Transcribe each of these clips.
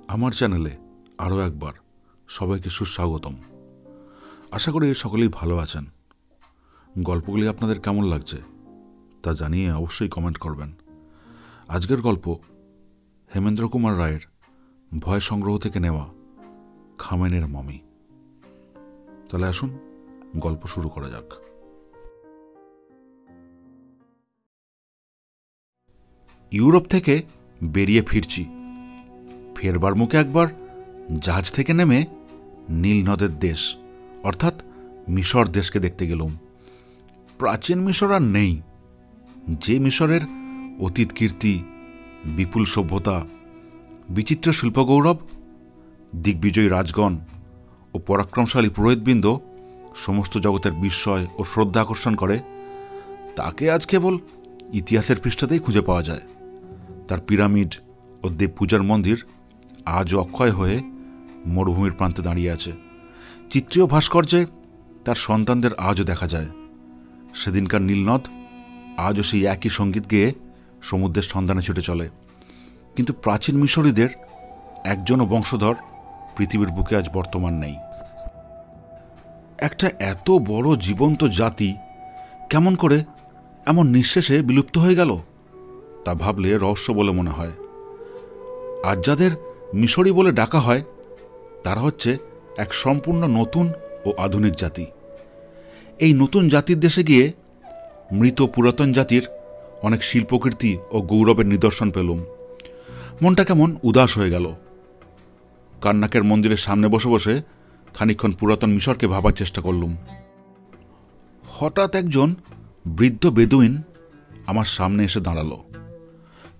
আমার চ্যানেলে আরও একবার সবাইকে সুস্বাগতম। আশা করি সকলেই ভালো আছেন। গল্পগুলি আপনাদের কেমন লাগছে তা জানিয়ে অবশ্যই কমেন্ট করবেন। আজকের গল্প হেমেন্দ্র কুমার রায়ের ভয় সংগ্রহ থেকে নেওয়া খামেনের মমি। তাহলে আসুন গল্প শুরু করা যাক। ইউরোপ থেকে বেরিয়ে ফিরছি। ফেরবার মুখে একবার জাহাজ থেকে নেমে নীল নদের দেশ অর্থাৎ মিশর দেশকে দেখতে গেলাম। প্রাচীন মিশর আর নেই। যে মিশরের অতীত কীর্তি, বিপুল সভ্যতা, বিচিত্র শিল্পগৌরব, দিগ্বিজয়ী রাজগণ ও পরাক্রমশালী পুরোহিতবৃন্দ সমস্ত জগতের বিস্ময় ও শ্রদ্ধা আকর্ষণ করে, তাকে আজ কেবল ইতিহাসের পৃষ্ঠাতেই খুঁজে পাওয়া যায়। তার পিরামিড ও দেব পূজার মন্দির আজও অক্ষয় হয়ে মরুভূমির প্রান্তে দাঁড়িয়ে আছে। চিত্রীয় ভাস্কর্যে তার সন্তানদের আজও দেখা যায়। সেদিনকার নীলনদ আজও সেই একই সঙ্গীত গেয়ে সমুদ্রের সন্ধানে ছুটে চলে। কিন্তু প্রাচীন মিশরীদের একজনও বংশধর পৃথিবীর বুকে আজ বর্তমান নেই। একটা এত বড় জীবন্ত জাতি কেমন করে এমন নিঃশেষে বিলুপ্ত হয়ে গেল তা ভাবলে রহস্য বলে মনে হয়। আজ যাদের মিশরী বলে ডাকা হয় তারা হচ্ছে এক সম্পূর্ণ নতুন ও আধুনিক জাতি। এই নতুন জাতির দেশে গিয়ে মৃত পুরাতন জাতির অনেক শিল্পকীর্তি ও গৌরবের নিদর্শন পেলুম। মনটা কেমন উদাস হয়ে গেল। কার্নাকের মন্দিরের সামনে বসে বসে খানিকক্ষণ পুরাতন মিশরকে ভাবার চেষ্টা করলুম। হঠাৎ একজন বৃদ্ধ বেদুইন আমার সামনে এসে দাঁড়ালো।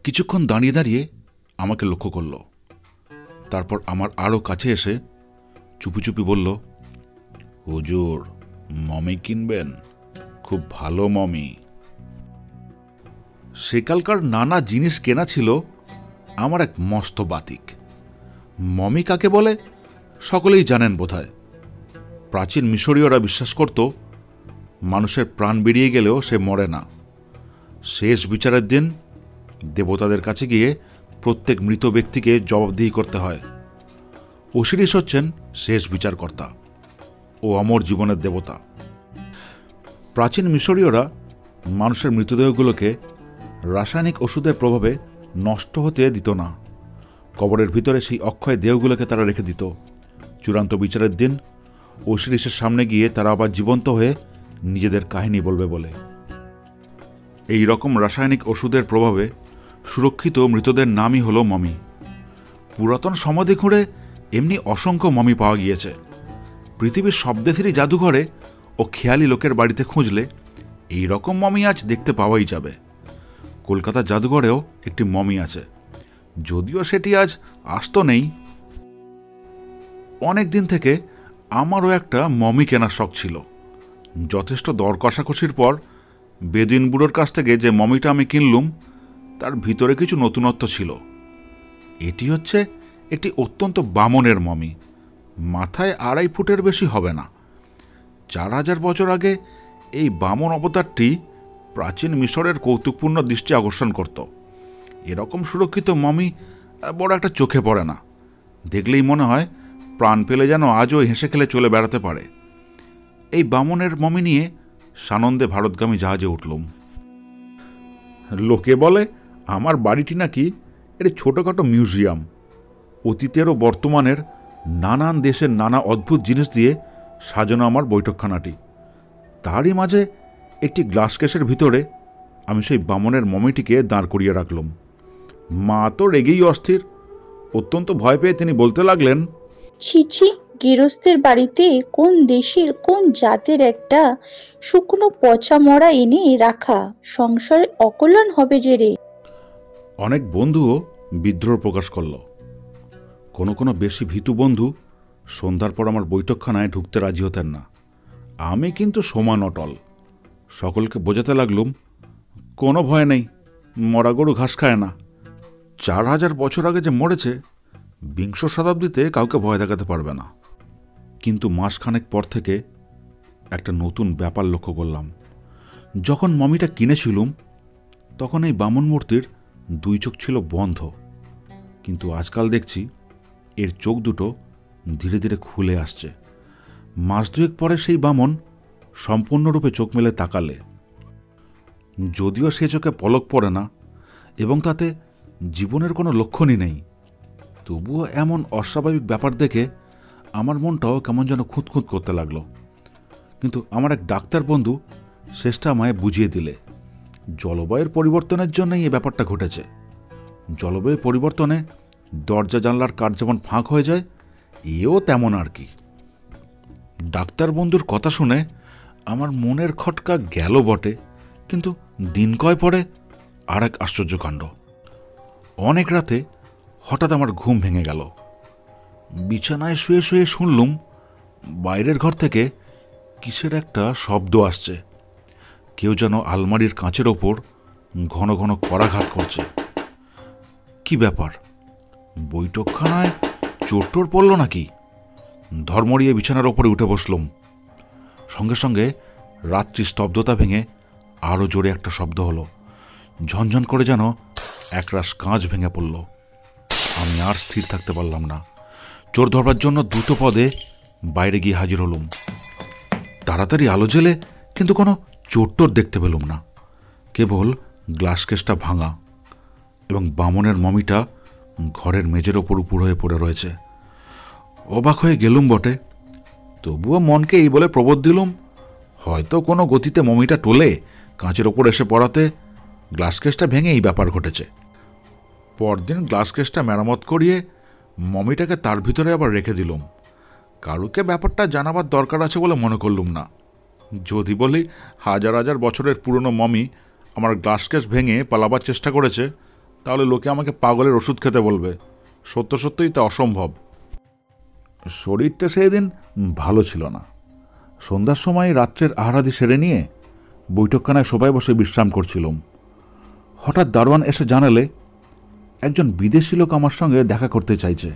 কিছুক্ষণ দাঁড়িয়ে দাঁড়িয়ে আমাকে লক্ষ্য করল। তারপর আমার আরও কাছে এসে চুপি চুপি বলল, হুজুর, মমি কিনবেন? খুব ভালো মমি। সেকালকার নানা জিনিস কেনা ছিল আমার এক মস্ত বাতিক। মমি কাকে বলে সকলেই জানেন বোধহয়। প্রাচীন মিশরীয়রা বিশ্বাস করত মানুষের প্রাণ বেরিয়ে গেলেও সে মরে না। শেষ বিচারের দিন দেবতাদের কাছে গিয়ে প্রত্যেক মৃত ব্যক্তিকে জবাবদিহি করতে হয়। ওসিরিস হচ্ছেন শেষ বিচারকর্তা ও অমর জীবনের দেবতা। প্রাচীন মিশরীয়রা মানুষের মৃতদেহগুলোকে রাসায়নিক ওষুধের প্রভাবে নষ্ট হতে দিত না। কবরের ভিতরে সেই অক্ষয় দেহগুলোকে তারা রেখে দিত। চূড়ান্ত বিচারের দিন ওসিরিসের সামনে গিয়ে তারা আবার জীবন্ত হয়ে নিজেদের কাহিনী বলবে বলে। এই রকম রাসায়নিক ওষুধের প্রভাবে সুরক্ষিত মৃতদের নামই হলো মমি। পুরাতন সমাধি খুঁড়ে এমনি অসংখ্য মমি পাওয়া গিয়েছে। পৃথিবীর সব দেশেরই জাদুঘরে ও খেয়ালি লোকের বাড়িতে খুঁজলে এই রকম মমি আজ দেখতে পাওয়াই যাবে। কলকাতার জাদুঘরেও একটি মমি আছে, যদিও সেটি আজ আস্ত নেই। অনেক দিন থেকে আমারও একটা মমি কেনার শখ ছিল। যথেষ্ট দর কষাকষির পর বেদুইন বুড়োর কাছ থেকে যে মমিটা আমি কিনলুম তার ভিতরে কিছু নতুনত্ব ছিল। এটি হচ্ছে একটি অত্যন্ত বামনের মমি। মাথায় 2.5 ফুটের বেশি হবে না। 4000 বছর আগে এই বামন অবতারটি প্রাচীন মিশরের কৌতুকপূর্ণ দৃষ্টি আকর্ষণ করত। এরকম সুরক্ষিত মমি বড় একটা চোখে পড়ে না। দেখলেই মনে হয় প্রাণ পেলে যেন আজও হেসে খেলে চলে বেড়াতে পারে। এই বামনের মমি নিয়ে সানন্দে ভারতগামী জাহাজে উঠলুম। লোকে বলে আমার বাড়িটি নাকি একটি ছোটোখাটো মিউজিয়াম। অতীতের ও বর্তমানের নানান দেশের নানা অদ্ভুত জিনিস দিয়ে সাজানো আমার বৈঠকখানাটি। তারই মাঝে একটি গ্লাস কেসের ভিতরে আমি সেই বামনের মমিটিকে দাঁড় করিয়ে রাখলাম। মা তো রেগেই অস্থির। অত্যন্ত ভয় পেয়ে তিনি বলতে লাগলেন, ছি ছি, গৃহস্থের বাড়িতে কোন দেশের কোন জাতের একটা শুকনো পচা মরা এনে রাখা? সংসারে অকল্যাণ হবে যে রে। অনেক বন্ধুও বিদ্রোহ প্রকাশ করল। কোনো কোনো বেশি ভীতু বন্ধু সন্ধ্যার পর আমার বৈঠকখানায় ঢুকতে রাজি হতেন না। আমি কিন্তু সমান অটল। সকলকে বোঝাতে লাগলুম, কোনো ভয় নেই, মরা গরু ঘাস খায় না। 4000 বছর আগে যে মরেছে, 20 শতাব্দীতে কাউকে ভয় দেখাতে পারবে না। কিন্তু মাসখানেক পর থেকে একটা নতুন ব্যাপার লক্ষ্য করলাম। যখন মমিটা কিনেছিলুম তখন এই বামন মূর্তির 2 চোখ ছিল বন্ধ, কিন্তু আজকাল দেখছি এর চোখ দুটো ধীরে ধীরে খুলে আসছে। মাস দুয়েক পরে সেই বামন সম্পূর্ণরূপে চোখ মেলে তাকালে, যদিও সে চোখে পলক পড়ে না এবং তাতে জীবনের কোনো লক্ষণই নেই, তবুও এমন অস্বাভাবিক ব্যাপার দেখে আমার মনটাও কেমন যেন খুঁতখুঁত করতে লাগলো। কিন্তু আমার এক ডাক্তার বন্ধু শেষটা আমায় বুঝিয়ে দিলে, জলবায়ুর পরিবর্তনের জন্যই এই ব্যাপারটা ঘটেছে। জলবায়ু পরিবর্তনে দরজা জানলার কাঠ যেমন ফাঁক হয়ে যায়, এও তেমন আর কি। ডাক্তার বন্ধুর কথা শুনে আমার মনের খটকা গেল বটে, কিন্তু দিন কয় পরে আর এক আশ্চর্যকাণ্ড। অনেক রাতে হঠাৎ আমার ঘুম ভেঙে গেল। বিছানায় শুয়ে শুয়ে শুনলুম বাইরের ঘর থেকে কিসের একটা শব্দ আসছে। কেউ যেন আলমারির কাঁচের ওপর ঘন ঘন করাঘাত করছে। কি ব্যাপার, বৈঠকখানায় চোর টোর পড়ল নাকি? ধর্মড়িয়ে বিছানার ওপরে উঠে বসলুম। সঙ্গে সঙ্গে রাত্রি স্তব্ধতা ভেঙে আরও জোরে একটা শব্দ হলো। ঝনঝন করে যেন একরাশ কাঁচ ভেঙে পড়ল। আমি আর স্থির থাকতে পারলাম না। চোর ধরবার জন্য দ্রুত পদে বাইরে গিয়ে হাজির হলুম। তাড়াতাড়ি আলো জ্বেলে কিন্তু কোনো চোর টোর দেখতে পেলুম না। কেবল গ্লাস কেসটা ভাঙা এবং বামনের মমিটা ঘরের মেঝের ওপর উপুড় হয়ে পড়ে রয়েছে। অবাক হয়ে গেলুম বটে, তবুও মনকে এই বলে প্রবোধ দিলুম, হয়তো কোনো গতিতে মমিটা টলে কাঁচের ওপর এসে পড়াতে গ্লাস কেসটা ভেঙে এই ব্যাপার ঘটেছে। পরদিন গ্লাস কেসটা মেরামত করিয়ে মমিটাকে তার ভিতরে আবার রেখে দিলুম। কারুকে ব্যাপারটা জানাবার দরকার আছে বলে মনে করলুম না। যদি বলি হাজার হাজার বছরের পুরনো মমি আমার গ্লাস কেস ভেঙে পালাবার চেষ্টা করেছে, তাহলে লোকে আমাকে পাগলের ওষুধ খেতে বলবে। সত্য সত্যই তা অসম্ভব। শরীরটা সেই দিন ভালো ছিল না। সন্ধ্যার সময় রাত্রের আহারাদি সেরে নিয়ে বৈঠকখানায় সবাই বসে বিশ্রাম করছিলাম। হঠাৎ দারোয়ান এসে জানালে একজন বিদেশি লোক আমার সঙ্গে দেখা করতে চাইছে।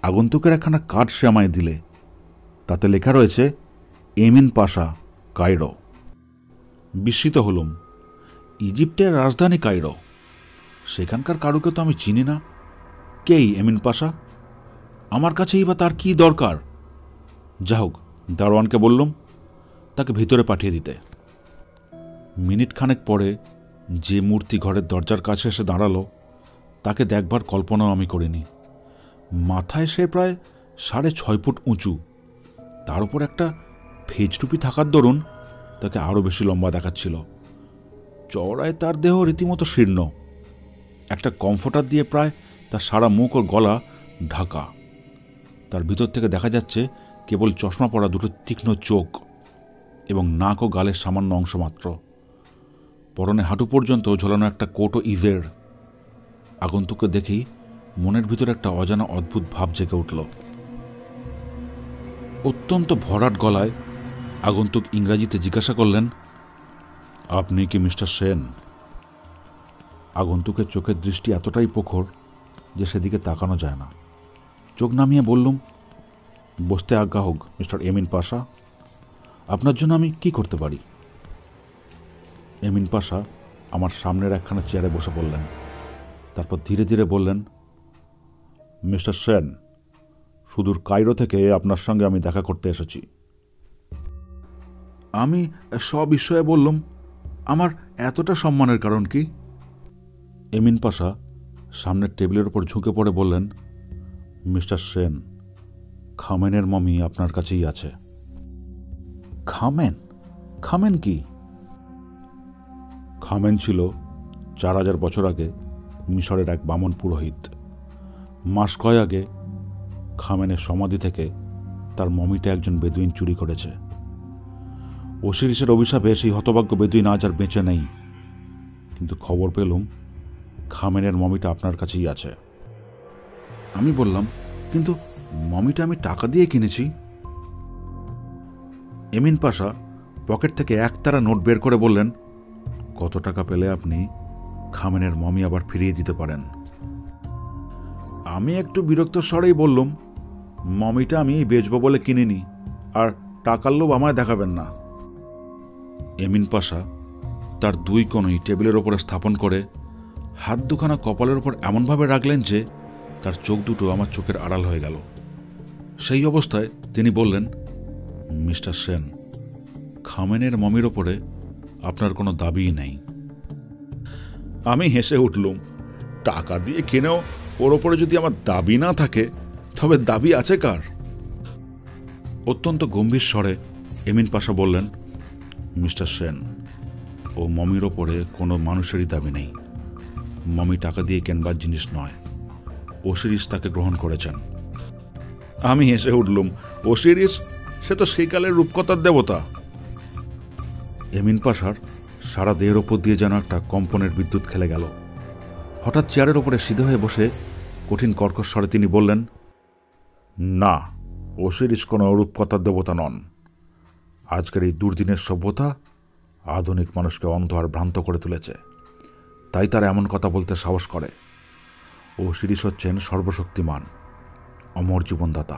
আগন্তুকের একখানা কার্ড সে আমায় দিলে। তাতে লেখা রয়েছে এমিন পাশা, কায়রো। বিস্মিত হলুম। ইজিপ্টের রাজধানী কায়রো, সেখানকার কারুকে তো আমি চিনি না। কেই এমিন পাশা? আমার কাছেই বা তার কি দরকার? যা হোক, দারোয়ানকে বললুম তাকে ভিতরে পাঠিয়ে দিতে। মিনিট খানেক পরে যে মূর্তি ঘরের দরজার কাছে এসে দাঁড়ালো, তাকে দেখবার কল্পনাও আমি করিনি। মাথায় সে প্রায় 6.5 ফুট উঁচু, তার উপর একটা ফেজটুপি থাকার দরুন তাকে আরও বেশি লম্বা দেখাচ্ছিল। চওড়ায় তার দেহ রীতিমতো শীর্ণ। একটা কমফোর্টার দিয়ে প্রায় তার সারা মুখ ও গলা ঢাকা। তার ভিতর থেকে দেখা যাচ্ছে কেবল চশমা পরা দুটো তীক্ষ্ণ চোখ এবং নাক ও গালের সামান্য অংশ মাত্র। পরনে হাঁটু পর্যন্ত ঝোলানো একটা কোট ও ইজের। আগন্তুককে দেখেই মনের ভিতরে একটা অজানা অদ্ভুত ভাব জেগে উঠল। অত্যন্ত ভরাট গলায় আগন্তুক ইংরাজিতে জিজ্ঞাসা করলেন, আপনি কি মিস্টার সেন? আগন্তুকের চোখের দৃষ্টি এতটাই প্রখর যে সেদিকে তাকানো যায় না। চোখ নামিয়ে বললুম, বসতে আজ্ঞা হোক মিস্টার এমিন পাশা। আপনার জন্য আমি কি করতে পারি? এমিন পাশা আমার সামনের একখানা চেয়ারে বসে পড়লেন। তারপর ধীরে ধীরে বললেন, মিস্টার সেন, সুদূর কায়রো থেকে আপনার সঙ্গে আমি দেখা করতে এসেছি। আমি সবিস্ময়ে বললুম, আমার এতটা সম্মানের কারণ কি? এমিন পাশা সামনের টেবিলের উপর ঝুঁকে পড়ে বললেন, মিস্টার সেন, খামেনের মমি আপনার কাছেই আছে। খামেন? খামেন কি? খামেন ছিল 4000 বছর আগে মিশরের এক বামন পুরোহিত। মাস কয় আগে খামেনের সমাধি থেকে তার মমিটা একজন বেদুইন চুরি করেছে। ওসিরিসের অভিশাপে সেই হতভাগ্য বেদুইন আজ আর বেঁচে নেই। কিন্তু খবর পেলুম খামেনের মমিটা আপনার কাছেই আছে। আমি বললাম, কিন্তু মমিটা আমি টাকা দিয়ে কিনেছি। এমিন পাশা পকেট থেকে একতারা নোট বের করে বললেন, কত টাকা পেলে আপনি খামেনের মমি আবার ফিরিয়ে দিতে পারেন? আমি একটু বিরক্ত স্বরেই বললুম, মমিটা আমি বেচব বলে কিনিনি, আর টাকার লোভ আমায় দেখাবেন না। এমিন পাশা তার 2 কোণই টেবিলের ওপরে স্থাপন করে হাত দুখানা কপালের ওপর এমনভাবে রাখলেন যে তার চোখ দুটো আমার চোখের আড়াল হয়ে গেল। সেই অবস্থায় তিনি বললেন, মিস্টার সেন, খামেনের মমির ওপরে আপনার কোনো দাবিই নেই। আমি হেসে উঠলুম। টাকা দিয়ে কিনেও ওর ওপরে যদি আমার দাবি না থাকে, তবে দাবি আছে কার? অত্যন্ত গম্ভীর স্বরে এমিন পাশা বললেন, মিস্টার সেন, ও মমির ওপরে কোনো মানুষেরই দাবি নেই। মমি টাকা দিয়ে কেনবার জিনিস নয়। ওসিরিস তাকে গ্রহণ করেছেন। আমি হেসে উঠলুম, ওসিরিস? সে তো সেই কালের রূপকথার দেবতা। এমিন পাশার সারা দেহের ওপর দিয়ে যেন একটা কম্পনের বিদ্যুৎ খেলে গেল। হঠাৎ চেয়ারের ওপরে সিধে হয়ে বসে কঠিন কর্কশ স্বরে তিনি বললেন, না, ওসিরিস কোনো রূপকথার দেবতা নন। আজকের এই দুর্দিনের সভ্যতা আধুনিক মানুষকে অন্ধ আর ভ্রান্ত করে তুলেছে, তাই তারা এমন কথা বলতে সাহস করে। ওসিরিস হচ্ছেন সর্বশক্তিমান, অমর জীবনদাতা।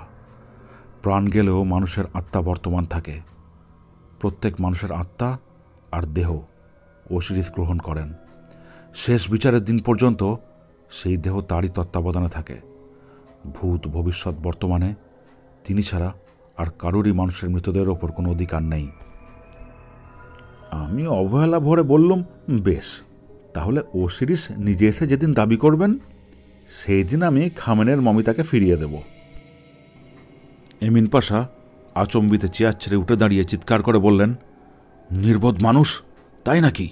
প্রাণ গেলেও মানুষের আত্মা বর্তমান থাকে। প্রত্যেক মানুষের আত্মা আর দেহ ওসিরিস গ্রহণ করেন। শেষ বিচারের দিন পর্যন্ত সেই দেহ তারই তত্ত্বাবধানে থাকে। ভূত, ভবিষ্যৎ, বর্তমানে তিনি ছাড়া আর কারোরই মানুষের মৃতদেহের ওপর কোনো অধিকার নেই। আমি অবহেলা ভরে বললুম, বেশ, তাহলে ওসিরিস নিজে এসে যেদিন দাবি করবেন, সেই দিন আমি খামেনের মমিতাকে ফিরিয়ে দেব। এমিন পাশা আচম্বিতে চেয়ার ছেড়ে উঠে দাঁড়িয়ে চিৎকার করে বললেন, নির্বোধ মানুষ, তাই নাকি?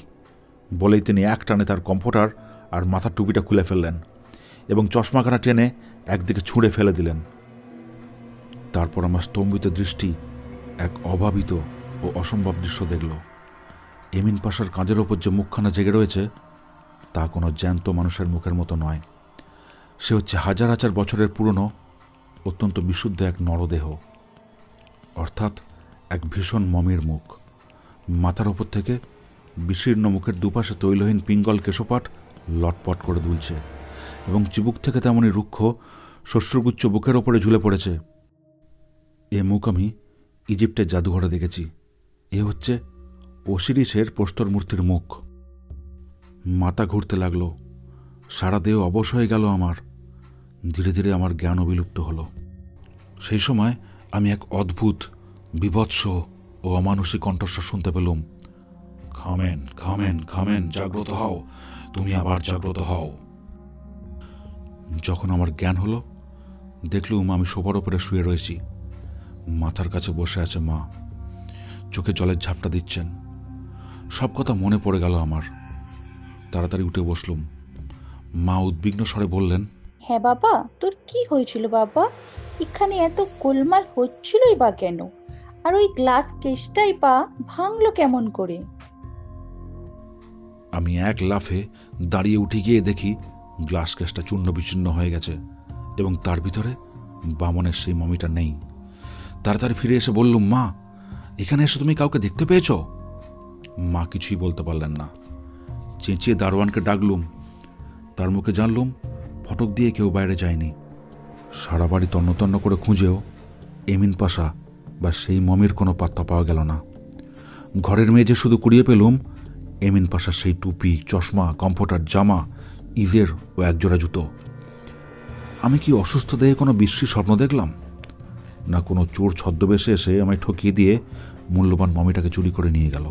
বলেই তিনি এক টানে তার কম্ফোর্টার আর মাথার টুপিটা খুলে ফেললেন এবং চশমাখানা টেনে একদিকে ছুঁড়ে ফেলে দিলেন। তারপর আমার স্তম্ভিত দৃষ্টি এক অভাবিত ও অসম্ভব দৃশ্য দেখল। এমিন পাশার কাঁধের ওপর যে মুখখানা জেগে রয়েছে, তা কোনো জ্যান্ত মানুষের মুখের মতো নয়। সে হচ্ছে হাজার হাজার বছরের পুরনো, অত্যন্ত বিশুদ্ধ এক নরদেহ, অর্থাৎ এক ভীষণ মমির মুখ। মাথার ওপর থেকে বিশীর্ণ মুখের দুপাশে তৈলহীন পিঙ্গল কেশপাট লটপট করে দুলছে এবং চিবুক থেকে তেমনই রুক্ষ শস্যগুচ্ছ বুকের ওপরে ঝুলে পড়েছে। এ মুখ আমি ইজিপ্টের জাদুঘরে দেখেছি। এ হচ্ছে ওসিরিসের প্রস্তর মূর্তির মুখ। মাথা ঘুরতে লাগলো, সারা দেহ অবশ হয়ে গেল আমার। ধীরে ধীরে আমার জ্ঞানও বিলুপ্ত হলো। সেই সময় আমি এক অদ্ভুত, বিভৎস ও অমানুষিক কণ্ঠস্বর শুনতে পেলুম, খামেন, খামেন, খামেন, জাগ্রত হও, তুমি আবার জাগ্রত হও। যখন আমার জ্ঞান হলো, দেখলুম আমি সোফার ওপরে শুয়ে রয়েছি। মাথার কাছে বসে আছে মা, চোখে জলের ঝাপটা দিচ্ছেন। সব কথা মনে পড়ে গেল আমার। তাড়াতাড়ি উঠে বসলুম। মা উদ্বিগ্ন স্বরে বললেন, হ্যাঁ বাবা, তোর কি হয়েছিল বাবা? এখানে এত গোলমাল হচ্ছিলই বা কেন? আর ওই গ্লাস কেসটাই বা ভাঙলো কেমন করে? আমি এক লাফে দাঁড়িয়ে উঠে গিয়ে দেখি গ্লাস কেসটা চূর্ণ বিচূর্ণ হয়ে গেছে এবং তার ভিতরে বামনের সেই মমিটা নেই। তাড়াতাড়ি ফিরে এসে বললুম, মা, এখানে এসে তুমি কাউকে দেখতে পেয়েছ? মা কিছুই বলতে পারলেন না। চেঁচিয়ে দারোয়ানকে ডাকলুম। তার মুখে জানলুম ফটক দিয়ে কেউ বাইরে যায়নি। সারা বাড়ি তন্ন তন্ন করে খুঁজেও এমিন পাশা বা সেই মমির কোনো পাত্তা পাওয়া গেল না। ঘরের মেঝে শুধু কুড়িয়ে পেলুম এমিন পাশার সেই টুপি, চশমা, কম্ফোর্টার, জামা, ইজের ও একজোড়া জুতো। আমি কি অসুস্থ দেহে কোনো বিশ্রী স্বপ্ন দেখলাম, না কোনো চোর ছদ্মবেশে এসে আমায় ঠকিয়ে দিয়ে মূল্যবান মমিটাকে চুরি করে নিয়ে গেল?